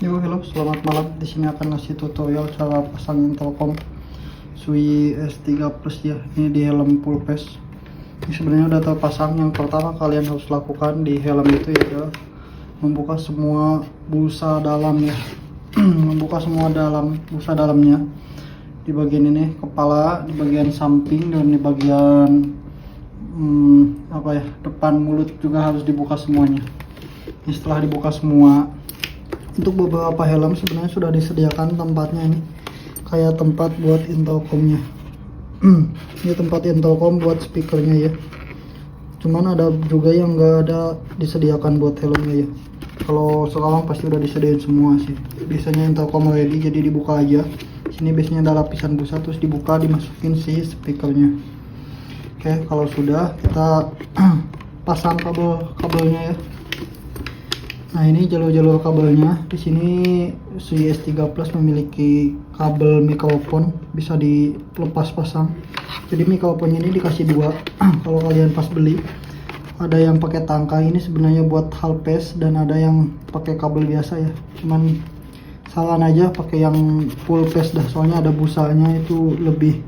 Yo, halo, selamat malam. Di sini akan ngasih tutorial cara pasangin Telkom Sui S3 Plus ya. Ini di helm full face. Ini sebenarnya udah terpasang. Yang pertama kalian harus lakukan di helm itu ya, membuka semua busa dalam ya. Membuka semua busa dalamnya. Di bagian ini kepala, di bagian samping, dan di bagian depan mulut juga harus dibuka semuanya. Ini setelah dibuka semua, untuk beberapa helm sebenarnya sudah disediakan tempatnya, ini kayak tempat buat intercomnya. Ini tempat intercom buat speakernya ya, cuman ada juga yang enggak ada disediakan buat helmnya ya. Kalau sekarang pasti udah disediain semua sih. Biasanya intercom ready, jadi dibuka aja. Sini biasanya ada lapisan busa, terus dibuka, dimasukin si speakernya. Oke, kalau sudah kita pasang kabelnya ya. Nah, ini jalur-jalur kabelnya. Di sini Sui S3 Plus memiliki kabel mikrofon, bisa dilepas pasang. Jadi mikrofonnya ini dikasih dua. Kalau kalian pas beli, ada yang pakai tangkai, ini sebenarnya buat halpes, dan ada yang pakai kabel biasa ya. Cuman saran aja pakai yang full face dah, soalnya ada busanya, itu lebih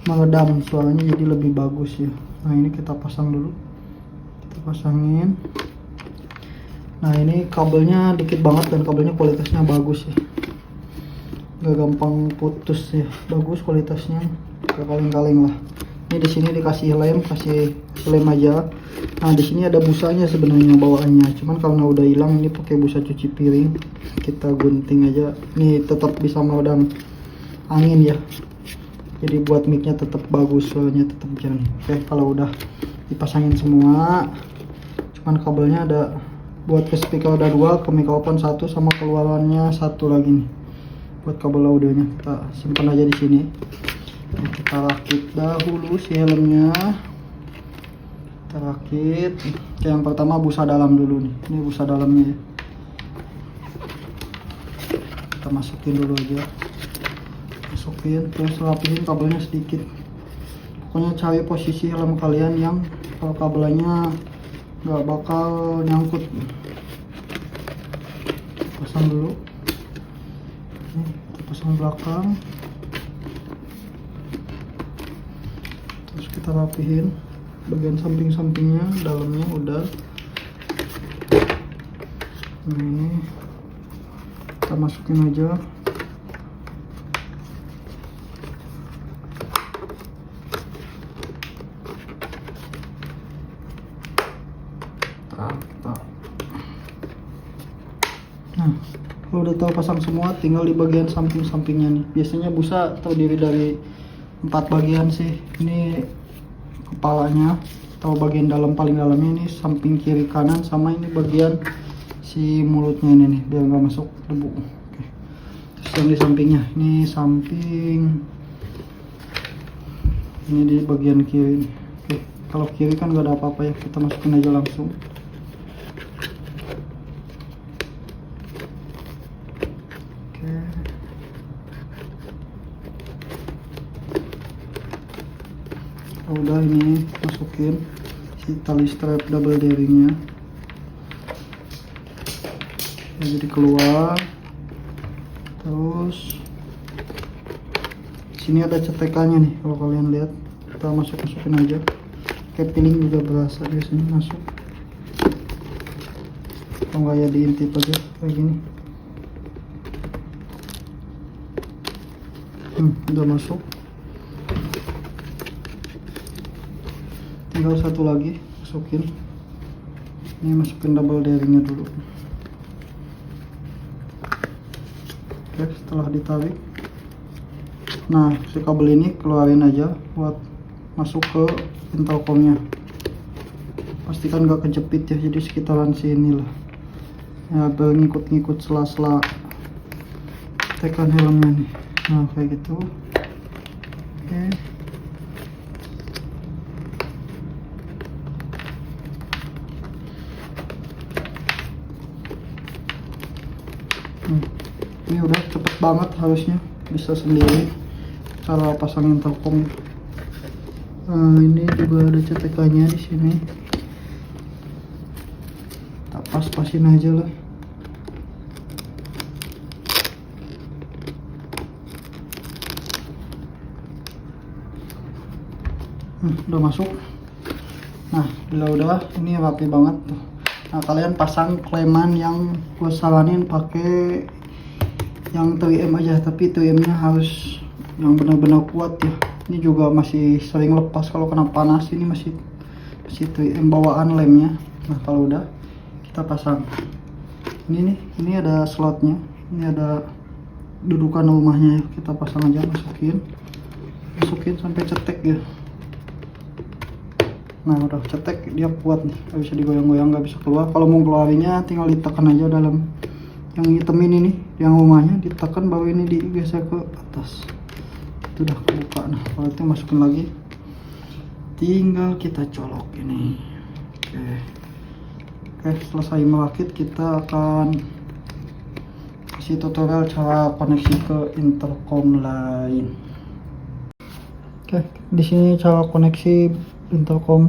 meredam suaranya, jadi lebih bagus ya. Nah, ini kita pasang dulu. Kita pasangin. Nah, ini kabelnya dikit banget dan kabelnya kualitasnya bagus ya, gak gampang putus ya, bagus kualitasnya, gak kaleng-kaleng lah. Ini di sini dikasih kasih lem aja. Nah, di sini ada busanya sebenarnya bawaannya, cuman karena udah hilang, ini pakai busa cuci piring, kita gunting aja. Ini tetap bisa meredam angin ya, jadi buat micnya tetap bagus, soalnya tetap jernih. Oke, kalau udah dipasangin semua, cuman kabelnya ada buat ke speaker ada dua, ke mikrofon satu, sama keluarannya satu lagi nih buat kabel audionya. Kita simpan aja di sini. Nah, kita rakit dahulu si helmnya. Kita rakit. Yang pertama busa dalam dulu nih. Ini busa dalamnya ya. Kita masukin dulu aja. Masukin, terus rapihin kabelnya sedikit. Pokoknya cari posisi helm kalian yang kalau kabelnya nggak bakal nyangkut. Pasang dulu. Ini kita pasang belakang, terus kita rapihin bagian samping-sampingnya, dalamnya udah. Nah, ini kita masukin aja. Nah, kalau udah tahu pasang semua, tinggal di bagian samping-sampingnya nih. Biasanya busa terdiri dari 4 bagian sih. Ini kepalanya atau bagian dalam, paling dalamnya ini samping kiri kanan, sama ini bagian si mulutnya ini nih, biar nggak masuk debu. Oke. Terus yang di sampingnya, ini samping, ini di bagian kiri. Oke, kalau kiri kan nggak ada apa-apa ya, kita masukin aja langsung. Udah, ini masukin si tali strap double daringnya, jadi keluar. Terus sini ada cetekannya nih, kalau kalian lihat. Kita masukin aja, kayak piling juga berasa biasanya masuk. Kalau nggak ya diintip aja kayak gini. Udah masuk. Tinggal satu lagi masukin. Ini masukin double daringnya dulu. Oke, setelah ditarik, nah si kabel ini keluarin aja buat masuk ke intercomnya. Pastikan gak kejepit ya, jadi sekitaran sini lah ya, biar ngikut-ngikut sela-sela tekan helmnya nih. Nah, kayak gitu. Oke. Ini udah cepet banget, harusnya bisa sendiri cara pasangin Telkom. Nah, ini juga ada cetekannya di sini. Tak pas-pasin aja lah. Udah masuk. Nah bila udah, ini rapi banget tuh. Nah kalian pasang kleman yang gue saranin pakai yang 3M aja, tapi 3M-nya harus yang benar-benar kuat ya. Ini juga masih sering lepas kalau kena panas. Ini masih 3M bawaan lemnya. Nah kalau udah, kita pasang. Ini nih, ini ada slotnya, ini ada dudukan rumahnya ya. Kita pasang aja, masukin sampai cetek ya. Nah udah cetek, dia kuat nih, gak bisa digoyang-goyang, gak bisa keluar. Kalau mau keluarinya tinggal ditekan aja dalam yang hitam ini nih, yang rumahnya ditekan, bawah ini digeser ke atas. Itu udah kebuka. Nah kalau itu masukin lagi, tinggal kita colok ini. Oke, selesai merakit kita akan kasih tutorial cara koneksi ke intercom lain. Oke, di sini cara koneksi intercom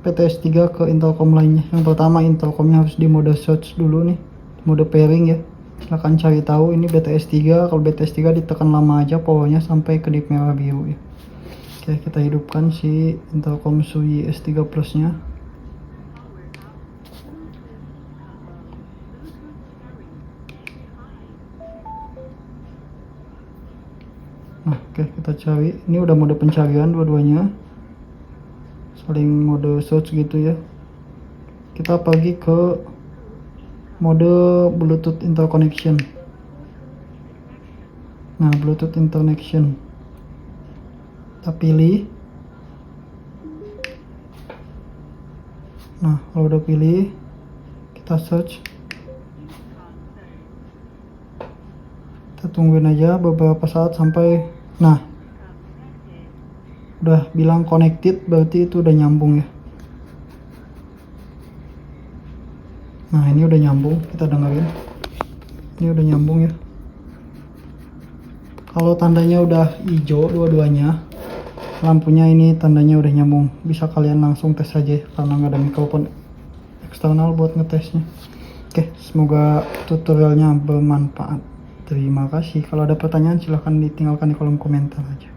PTS3 ke intercom lainnya. Yang pertama, intercomnya harus di mode search dulu nih, mode pairing ya. Silahkan cari tahu ini BTS3. Kalau BTS3 ditekan lama aja powernya sampai kedip merah biru ya. Oke, kita hidupkan si intercom SUI S3 Plus nya. Nah oke, kita cari. Ini udah mode pencarian dua-duanya, saling mode search gitu ya. Kita pergi ke mode Bluetooth interconnection. Nah Bluetooth interconnection kita pilih. Nah kalau udah pilih, kita search. Kita tungguin aja beberapa saat sampai, nah udah bilang connected, berarti itu udah nyambung ya. Nah ini udah nyambung, kita dengerin. Ini udah nyambung ya. Kalau tandanya udah hijau dua-duanya, lampunya ini tandanya udah nyambung. Bisa kalian langsung tes aja karena nggak ada mikrofon eksternal buat ngetesnya. Oke, semoga tutorialnya bermanfaat. Terima kasih. Kalau ada pertanyaan silahkan ditinggalkan di kolom komentar aja.